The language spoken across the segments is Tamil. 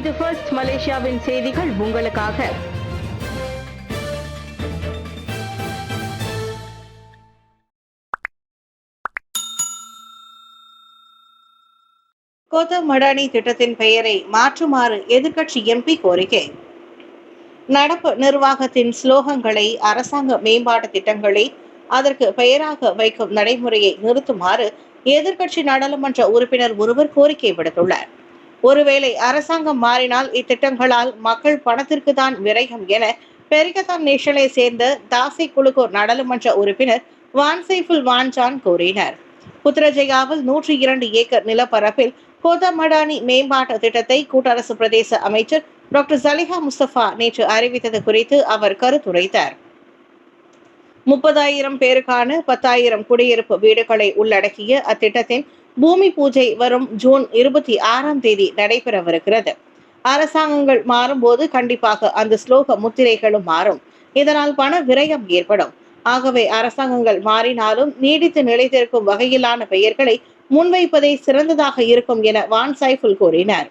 இது ஃபர்ஸ்ட் மலேசியாவின் செய்திகள் உங்களுக்காக. கோத்தா மடானி திட்டத்தின் பெயரை மாற்றுமாறு எதிர்க்கட்சி எம்பி கோரிக்கை. நடப்பு நிர்வாகத்தின் ஸ்லோகங்களை, அரசாங்க மேம்பாட்டு திட்டங்களை அதற்கு பெயராக வைக்கும் நடைமுறையை நிறுத்துமாறு எதிர்க்கட்சி நாடாளுமன்ற உறுப்பினர் ஒருவர் கோரிக்கை விடுத்துள்ளார். ஒருவேளை அரசாங்கம் மாறினால் இத்திட்டங்களால் மக்கள் பணத்திற்கு தான் விரயம் என பெரிகதான் நேஷனை சேர்ந்த தாசி குழுகோ நாடாளுமன்ற உறுப்பினர் வான்சைஃபுல் வான்ஜான் கூறினார். புத்ரஜயாவில் 102 ஏக்கர் நிலப்பரப்பில் கோத்தா மடானி மேம்பாட்டு திட்டத்தை கூட்டரசு பிரதேச அமைச்சர் டாக்டர் சலிஹா முஸ்தபா நேற்று அறிவித்தது குறித்து அவர் கருத்துரைத்தார். 30,000 பேருக்கான 10,000 குடியிருப்பு வீடுகளை உள்ளடக்கிய அத்திட்டத்தின் பூமி பூஜை வரும் ஜூன் 26 நடைபெறவிருக்கிறது. அரசாங்கங்கள் மாறும்போது கண்டிப்பாக அந்த ஸ்லோக முத்திரைகளும் மாறும். இதனால் பண விரயம் ஏற்படும். ஆகவே அரசாங்கங்கள் மாறினாலும் நீடித்து நிலைத்திருக்கும் வகையிலான பெயர்களை முன்வைப்பதே சிறந்ததாக இருக்கும் என வான் சைஃபுல் கூறினார்.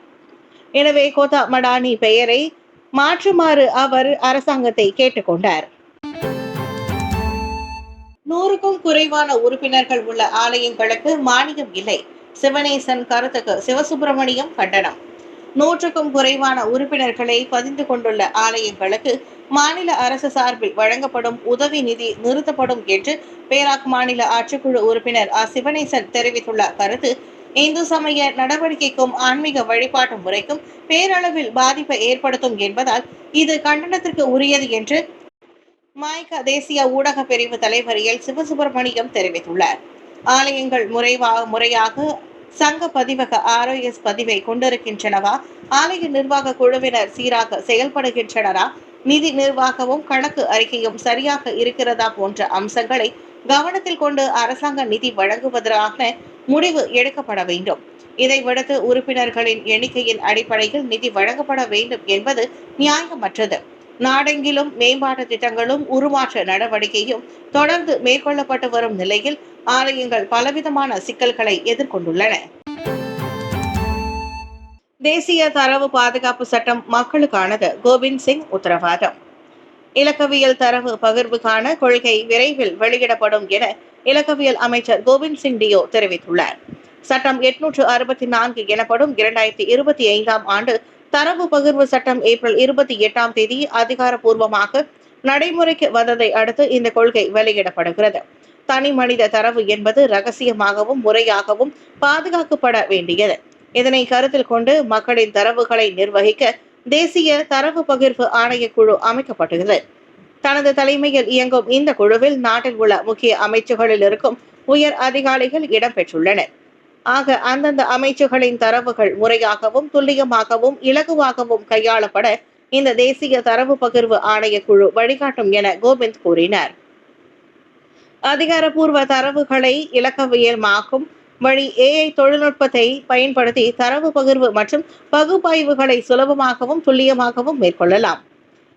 எனவே கோத்தா மடானி பெயரை மாற்றுமாறு அவர் அரசாங்கத்தை கேட்டுக்கொண்டார். 100க்கும் குறைவான உறுப்பினர்கள் உள்ள ஆலயங்களுக்கு மானியம் இல்லை. சிவனேசன் கருத்துக்கு சிவசுப்பிரமணியம் கண்டனம். 100க்கும் குறைவான உறுப்பினர்களை பதிந்து கொண்டுள்ள ஆலயங்களுக்கு மாநில அரசு சார்பில் வழங்கப்படும் உதவி நிதி நிறுத்தப்படும் என்று பேராக் மாநில ஆட்சிக்குழு உறுப்பினர் சிவனேசன் தெரிவித்துள்ள கருத்து இந்து சமய நடவடிக்கைக்கும் ஆன்மீக வழிபாட்டு முறைக்கும் பேரளவில் பாதிப்பை ஏற்படுத்தும் என்பதால் இது கண்டனத்திற்கு உரியது என்று மாய்கா தேசிய ஊடக பிரிவு தலைவர் எல் சிவசுப்பிரமணியம் தெரிவித்துள்ளார். ஆலயங்கள் முறையாக சங்க பதிவக ROS பதிவை கொண்டிருக்கின்றனவா, ஆலய நிர்வாக குழுவினர் சீராக செயல்படுகின்றனரா, நிதி நிர்வாகமும் கணக்கு அறிக்கையும் சரியாக இருக்கிறதா போன்ற அம்சங்களை கவனத்தில் கொண்டு அரசாங்க நிதி வழங்குவதற்கான முடிவு எடுக்கப்பட வேண்டும். இதை விடுத்து உறுப்பினர்களின் எண்ணிக்கையின் அடிப்படையில் நிதி வழங்கப்பட வேண்டும் என்பது நியாயமற்றது. நாடெங்கிலும் மேம்பாட்டு திட்டங்களும் உருமாற்ற நடவடிக்கையும் தொடர்ந்து மேற்கொள்ளப்பட்டு வரும் நிலையில் ஆலயங்கள் பலவிதமான சிக்கல்களை எதிர்கொண்டுள்ளன. தேசிய தரவு பாதுகாப்பு சட்டம் மக்களுக்கானது. கோவிந்த் சிங் உத்தரவாதம். இலக்கவியல் தரவு பகிர்வுக்கான கொள்கை விரைவில் வெளியிடப்படும் என இலக்கவியல் அமைச்சர் கோவிந்த் சிங் டியோ தெரிவித்துள்ளார். சட்டம் 864 எனப்படும் 2025 ஆண்டு தரவு பகிர்வு சட்டம் ஏப்ரல் 28 அதிகாரப்பூர்வமாக நடைமுறைக்கு வந்ததை அடுத்து இந்த கொள்கை வெளியிடப்படுகிறது. தனி மனித தரவு என்பது ரகசியமாகவும் முறையாகவும் பாதுகாக்கப்பட வேண்டியது. இதனை கருத்தில் கொண்டு மக்களின் தரவுகளை நிர்வகிக்க தேசிய தரவு பகிர்வு ஆணையக்குழு அமைக்கப்பட்டுள்ளது. தனது தலைமையில் இயங்கும் இந்த குழுவில் நாட்டில் உள்ள முக்கிய அமைச்சுகளில் இருக்கும் உயர் அதிகாரிகள் இடம்பெற்றுள்ளனர். ஆக அந்தந்த அமைச்சுகளின் தரவுகள் முறையாகவும் துல்லியமாகவும் இலகுவாகவும் கையாளப்பட இந்த தேசிய தரவு பகிர்வு ஆணையக்குழு வழிகாட்டும் என கோவிந்த் கூறினார். அதிகாரப்பூர்வ தரவுகளை இலக்கவியமாக்கும் வழி AI தொழில்நுட்பத்தை பயன்படுத்தி தரவு பகிர்வு மற்றும் பகுப்பாய்வுகளை சுலபமாகவும் துல்லியமாகவும் மேற்கொள்ளலாம்.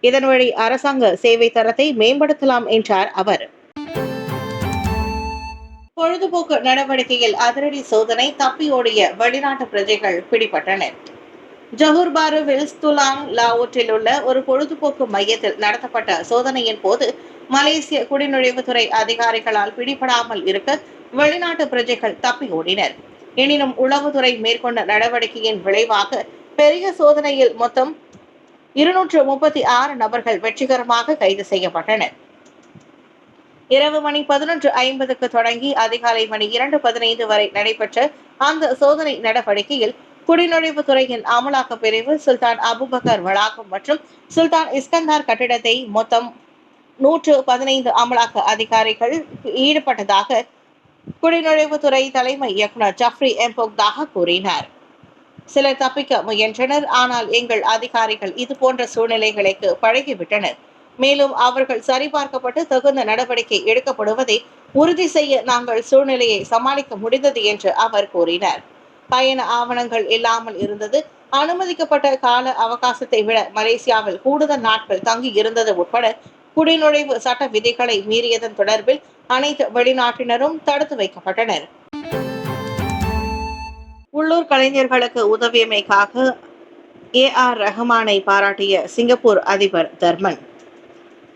இதன் வழி அரசாங்க சேவை தரத்தை மேம்படுத்தலாம் என்றார் அவர். பொழுதுபோக்கு நடவடிக்கையில் அதிரடி சோதனை, தப்பியோடிய வெளிநாட்டு பிரஜைகள் பிடிபட்டனர். ஜஹூர் பாருவில் துலாங் லாவோட்டில் உள்ள ஒரு பொழுதுபோக்கு மையத்தில் நடத்தப்பட்ட சோதனையின் போது மலேசிய குடிநுழைவுத்துறை அதிகாரிகளால் பிடிபடாமல் இருக்க வெளிநாட்டு பிரஜைகள் தப்பியோடினர். எனினும் உளவுத்துறை மேற்கொண்ட நடவடிக்கையின் விளைவாக பெரிய சோதனையில் மொத்தம் 236 நபர்கள் வெற்றிகரமாக கைது செய்யப்பட்டனர். இரவு மணி 11:50 தொடங்கி அதிகாலை மணி 2:15 வரை நடைபெற்ற அந்த சோதனை நடவடிக்கையில் குடிநுழைவுத்துறையின் அமலாக்க பிரிவு சுல்தான் அபுபக்கர் வளாகம் மற்றும் சுல்தான் இஸ்கந்தார் கட்டிடத்தை மொத்தம் 115 அமலாக்க அதிகாரிகள் ஈடுபட்டதாக குடிநுழைவுத்துறை தலைமை இயக்குனர் ஜஃப்ரி எம்போக்தாக கூறினார். சிலர் தப்பிக்க முயன்றனர். ஆனால் எங்கள் அதிகாரிகள் இது போன்ற சூழ்நிலைகளுக்கு பழகிவிட்டனர். மேலும் அவர்கள் சரிபார்க்கப்பட்டு தகுந்த நடவடிக்கை எடுக்கப்படுவதை உறுதி செய்ய நாங்கள் சூழ்நிலையை சமாளிக்க முடிந்தது என்று அவர் கூறினார். பயண ஆவணங்கள் இல்லாமல் இருந்தது, அனுமதிக்கப்பட்ட கால அவகாசத்தை விட மலேசியாவில் கூடுதல் நாட்கள் தங்கி இருந்தது உட்பட குடிநுழைவு சட்ட விதிகளை மீறியதன் தொடர்பில் அனைத்து வெளிநாட்டினரும் தடுத்து வைக்கப்பட்டனர். உள்ளூர் கலைஞர்களுக்கு உதவியமைக்காக ரஹ்மானை பாராட்டிய சிங்கப்பூர் அதிபர் தர்மன்.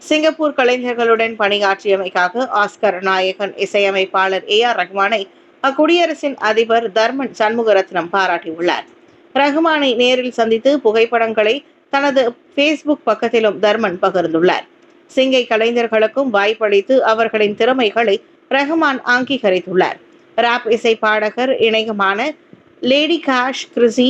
சிங்கப்பூர் கலைஞர்களுடன் பணியாற்றியமைக்காக ஆஸ்கர் நாயகன் இசையமைப்பாளர் ரஹ்மானை அக்குடியரசின் அதிபர் தர்மன் சண்முகரத்னம் பாராட்டியுள்ளார். ரஹ்மானை நேரில் சந்தித்து புகைப்படங்களை தனது பேஸ்புக் பக்கத்திலும் தர்மன் பகிர்ந்துள்ளார். சிங்கை கலைஞர்களுக்கும் வாய்ப்பளித்து அவர்களின் திறமைகளை ரஹ்மான் அங்கீகரித்துள்ளார். ராப் இசை பாடகர் இணையமான லேடி காஷ் கிறிசி,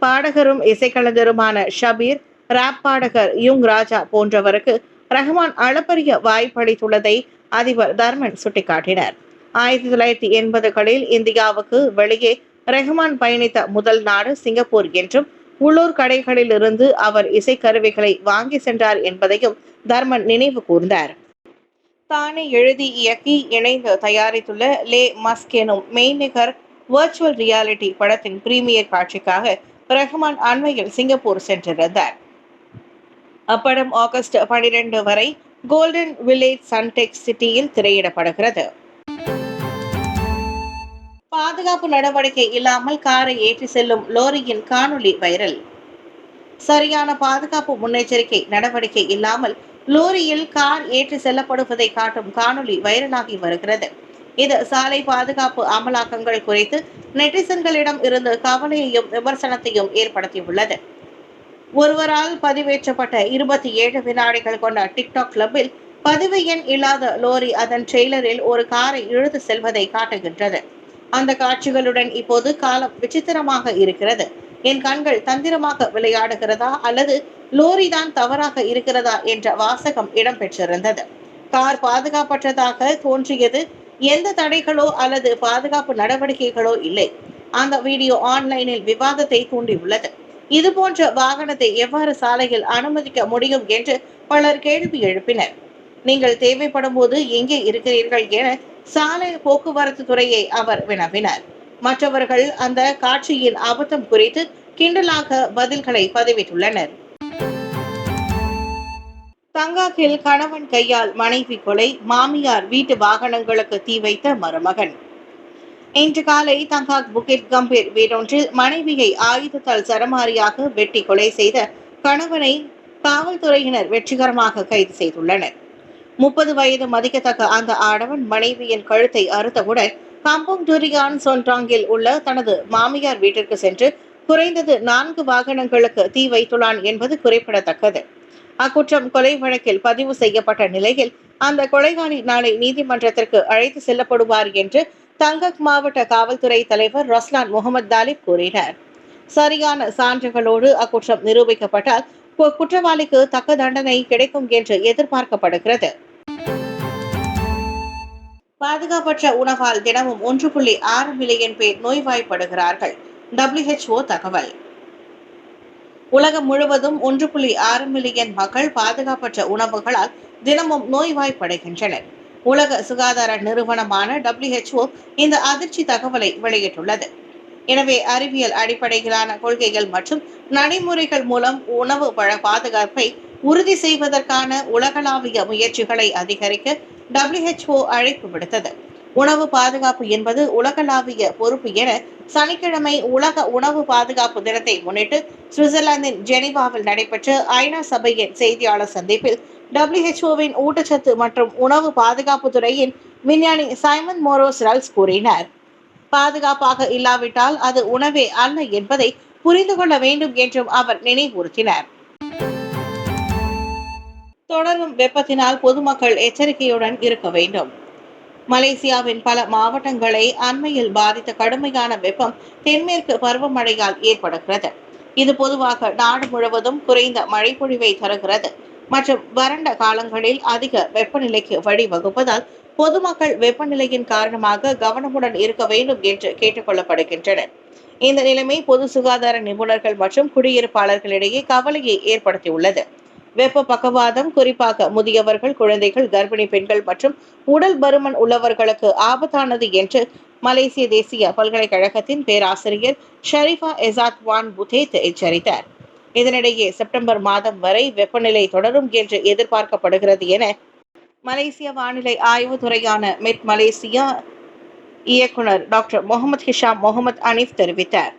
பாடகரும் இசைக்கலைஞருமான ஷபீர், ராப் பாடகர் யுங் ராஜா போன்றவருக்கு ரஹ்மான் அளப்பரிய வாய்ப்பளித்துள்ளதை அதிபர் தர்மன் சுட்டிக்காட்டினார். 1980களில் இந்தியாவுக்கு வெளியே ரஹ்மான் பயணித்த முதல் நாடு சிங்கப்பூர் என்றும் உள்ளூர் கடைகளில் இருந்து அவர் இசைக்கருவிகளை வாங்கி சென்றார் என்பதையும் தர்மன் நினைவு கூர்ந்தார். தானே எழுதி இயக்கி இணைந்து தயாரித்துள்ள லே மஸ்க் எனும் மெய்நிகர் வர்ச்சுவல் ரியாலிட்டி படத்தின் பிரீமியர் காட்சிக்காக ரஹ்மான் அண்மையில் சிங்கப்பூர் சென்றிருந்தார். அப்படம் ஆகஸ்ட் 12 வரை கோல்டன் வில்லேஜ் சன்டெக் சிட்டியில் திரையிடப்படுகிறது. பாதுகாப்பு நடவடிக்கை இல்லாமல் காரை ஏற்றி செல்லும் லோரியின் காணொலி வைரல். சரியான பாதுகாப்பு முன்னெச்சரிக்கை நடவடிக்கை இல்லாமல் லோரியில் கார் ஏற்றி செல்லப்படுவதை காட்டும் காணொலி வைரலாகி வருகிறது. இது சாலை பாதுகாப்பு அமலாக்கங்கள் குறித்து நெட்டிசன்களிடம் இருந்து கவலையையும் விமர்சனத்தையும் ஏற்படுத்தியுள்ளது. ஒருவரால் பதிவேற்றப்பட்ட 27 வினாடிகள் கொண்ட டிக்டாக் கிளப்பில் பதிவு எண் இல்லாத லோரி அதன் ட்ரெய்லரில் ஒரு காரை இழுத்து செல்வதை காட்டுகின்றது. அந்த காட்சிகளுடன் இப்போது காலம் விசித்திரமாக இருக்கிறது. என் கண்கள் தந்திரமாக விளையாடுகிறதா அல்லது லோரி தான் தவறாக இருக்கிறதா என்ற வாசகம் இடம்பெற்றிருந்தது. கார் பாதுகாப்பற்றதாக தோன்றியது. எந்த தடைகளோ அல்லது பாதுகாப்பு நடவடிக்கைகளோ இல்லை. அந்த வீடியோ ஆன்லைனில் விவாதத்தை தூண்டியுள்ளது. இது போன்ற வாகனத்தை எவ்வாறு சாலையில் அனுமதிக்க முடியும் என்று பலர் கேள்வி எழுப்பினர். நீங்கள் தேவைப்படும் போது எங்கே இருக்கிறீர்கள் என சாலை போக்குவரத்து துறையை அவர் வினவினார். மற்றவர்கள் அந்த காட்சியின் அபத்தம் குறித்து கிண்டலாக பதில்களை பதிவிட்டுள்ளனர். தங்காக்கில் கணவன் கையால் மனைவி கொலை, மாமியார் வீட்டு வாகனங்களுக்கு தீ வைத்த மருமகன். இன்று காலை தங்காக் புகிட் கம்பீர் வீடொன்றில் மனைவியை ஆயுதத்தால் சரமாரியாக வெட்டி கொலை செய்த கணவனை காவல்துறையினர் வெற்றிகரமாக கைது செய்துள்ளனர். 30 வயது மதிக்கத்தக்க அந்த ஆடவன் மனைவியின் கழுத்தை அறுத்தவுடன் கம்போங் டுரியான் சொன்டாங்கில் உள்ள தனது மாமியார் வீட்டிற்கு சென்று குறைந்தது 4 வாகனங்களுக்கு தீ வைத்துள்ளான் என்பது குறிப்பிடத்தக்கது. அக்குற்றம் கொலை வழக்கில் பதிவு செய்யப்பட்ட நிலையில் அந்த கொலைகாரி நாளை நீதிமன்றத்திற்கு அழைத்து செல்லப்படுவார் என்று தங்கக் மாவட்ட காவல்துறை தலைவர் ரஸ்லான் முகமது தாலிப் கூறினார். சரியான சான்றுகளோடு அக்குற்றம் நிரூபிக்கப்பட்டால் குற்றவாளிக்கு தக்க தண்டனை கிடைக்கும் என்று எதிர்பார்க்கப்படுகிறது. பாதுகாப்பற்ற உணவால் தினமும் 1.6 மில்லியன் பேர் நோய்வாய்ப்படுகிறார்கள். WHO தகவல். உலகம் முழுவதும் 1.6 மில்லியன் மக்கள் பாதுகாப்பற்ற உணவுகளால் தினமும் நோய்வாய்ப்படுகின்றனர். உலக சுகாதார நிறுவனமான WHO இந்த அதிர்ச்சி தகவலை வெளியிட்டுள்ளது. எனவே அறிவியல் அடிப்படையிலான கொள்கைகள் மற்றும் நடைமுறைகள் மூலம் உணவு பாதுகாப்பை உறுதி செய்வதற்கான உலகளாவிய முயற்சிகளை அதிகரிக்க WHO அழைப்பு விடுத்தது. உணவு பாதுகாப்பு என்பது உலகளாவிய பொறுப்பு என சனிக்கிழமை உலக உணவு பாதுகாப்பு தினத்தை முன்னிட்டு சுவிட்சர்லாந்தின் ஜெனீவாவில் நடைபெற்ற ஐநா சபையின் செய்தியாளர் சந்திப்பில் WHOவின் ஊட்டச்சத்து மற்றும் உணவு பாதுகாப்பு துறையின் விஞ்ஞானி சைமன் மோரோஸ் ரல்ஸ் கூறினார். பாதுகாப்பாக இல்லாவிட்டால் அது உணவே அல்ல என்பதை புரிந்து கொள்ள வேண்டும் என்றும் அவர் நினைவூர்த்தினார். தொடரும் வெப்பத்தினால் பொதுமக்கள் எச்சரிக்கையுடன் இருக்க வேண்டும். மலேசியாவின் பல மாவட்டங்களை அண்மையில் பாதித்த கடுமையான வெப்பம் தென்மேற்கு பருவமழையால் ஏற்படுகிறது. இது பொதுவாக நாடு முழுவதும் குறைந்த மழைப்பொழிவை தருகிறது மற்றும் வறண்ட காலங்களில் அதிக வெப்பநிலைக்கு வழிவகுப்பதால் பொதுமக்கள் வெப்பநிலையின் காரணமாக கவனமுடன் இருக்க வேண்டும் என்று கேட்டுக் கொள்ளப்படுகின்றனர். இந்த நிலைமை பொது சுகாதார நிபுணர்கள் மற்றும் குடியிருப்பாளர்களிடையே கவலையை ஏற்படுத்தியுள்ளது. வெப்ப பக்கவாதம் குறிப்பாக முதியவர்கள், குழந்தைகள், கர்ப்பிணி பெண்கள் மற்றும் உடல் பருமன் உள்ளவர்களுக்கு ஆபத்தானது என்று மலேசிய தேசிய பல்கலைக்கழகத்தின் பேராசிரியர் ஷரீஃபா எசாத் வான் புதேத் எச்சரித்தார். இதனிடையே செப்டம்பர் மாதம் வரை வெப்பநிலை தொடரும் என்று எதிர்பார்க்கப்படுகிறது என மலேசிய வானிலை ஆய்வு துறையான மெட் மலேசியா இயக்குனர் டாக்டர் முகமது ஹிஷாம் முகமது அனீஃப் தெரிவித்தார்.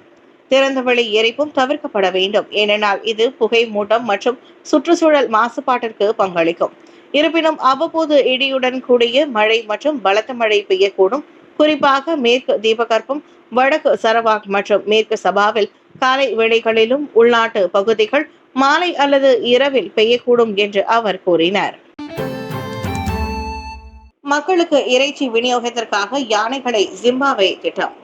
திறந்தவெளி எரிப்பும் தவிர்க்கப்பட வேண்டும். ஏனென்றால் இது புகை மூட்டம் மற்றும் சுற்றுச்சூழல் மாசுபாட்டிற்கு பங்களிக்கும். இருப்பினும் அவ்வப்போது இடியுடன் கூடிய மழை மற்றும் பலத்த மழை பெய்யக்கூடும். குறிப்பாக மேற்கு தீபகற்பம், வடக்கு சரவாக் மற்றும் மேற்கு சபாவில் காலை வேளைகளிலும் உள்நாட்டு பகுதிகள் மாலை அல்லது இரவில் பெய்யக்கூடும் என்று அவர் கூறினார். மக்களுக்கு இறைச்சி விநியோகத்திற்காக யானைகளை ஜிம்பாப்வே திட்டம்.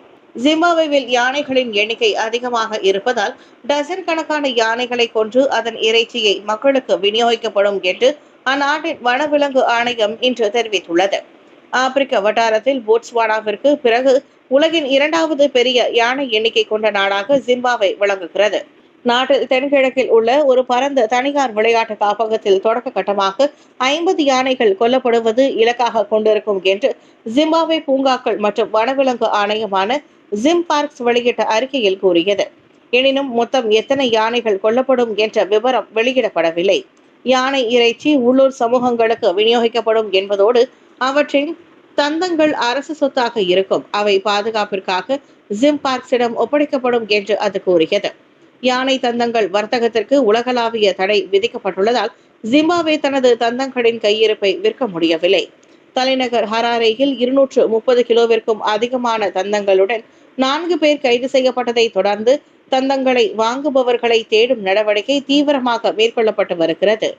ஜிம்பாப்வேவில் யானைகளின் எண்ணிக்கை அதிகமாக இருப்பதால் டசன் கணக்கான யானைகளை கொன்று அதன் இறைச்சியை மக்களுக்கு விநியோகிக்கப்படும் என்று அந்நாட்டின் வனவிலங்கு ஆணையம் இன்று தெரிவித்துள்ளது. ஆப்பிரிக்க வட்டாரத்தில் போட்ஸ்வானாவிற்கு பிறகு உலகின் 2வது பெரிய யானை எண்ணிக்கை கொண்ட நாடாக ஜிம்பாப்வே விளங்குகிறது. நாட்டில் தென்கிழக்கில் உள்ள ஒரு பரந்த தனியார் விளையாட்டு காப்பகத்தில் தொடக்க கட்டமாக 50 யானைகள் கொல்லப்படுவது இலக்காக கொண்டிருக்கும் என்று ஜிம்பாப்வே பூங்காக்கள் மற்றும் வனவிலங்கு ஆணையமான ஜிம் பார்க்ஸ் வெளியிட்ட அறிக்கையில் கூறியது. எனினும் மொத்தம் எத்தனை யானைகள் கொல்லப்படும் என்ற விவரம் வெளியிடப்படவில்லை. யானை இறைச்சி உள்ளூர் சமூகங்களுக்கு விநியோகிக்கப்படும் என்பதோடு அவற்றின் தந்தங்கள் அரசு சொத்தாக இருக்கும். அவை பாதுகாப்பிற்காக ஜிம் பார்க்ஸிடம் ஒப்படைக்கப்படும் என்று அது கூறியது. யானை தந்தங்கள் வர்த்தகத்திற்கு உலகளாவிய தடை விதிக்கப்பட்டுள்ளதால் ஜிம்பாப்வே தனது தந்தங்களின் கையிருப்பை விற்க முடியவில்லை. தலைநகர் ஹராரேயில் 230 கிலோவிற்கும் அதிகமான தந்தங்களுடன் 4 பேர் கைது செய்யப்பட்டதை தொடர்ந்து தந்தங்களை வாங்குபவர்களை தேடும் நடவடிக்கை தீவிரமாக மேற்கொள்ளப்பட்டு வருகிறது.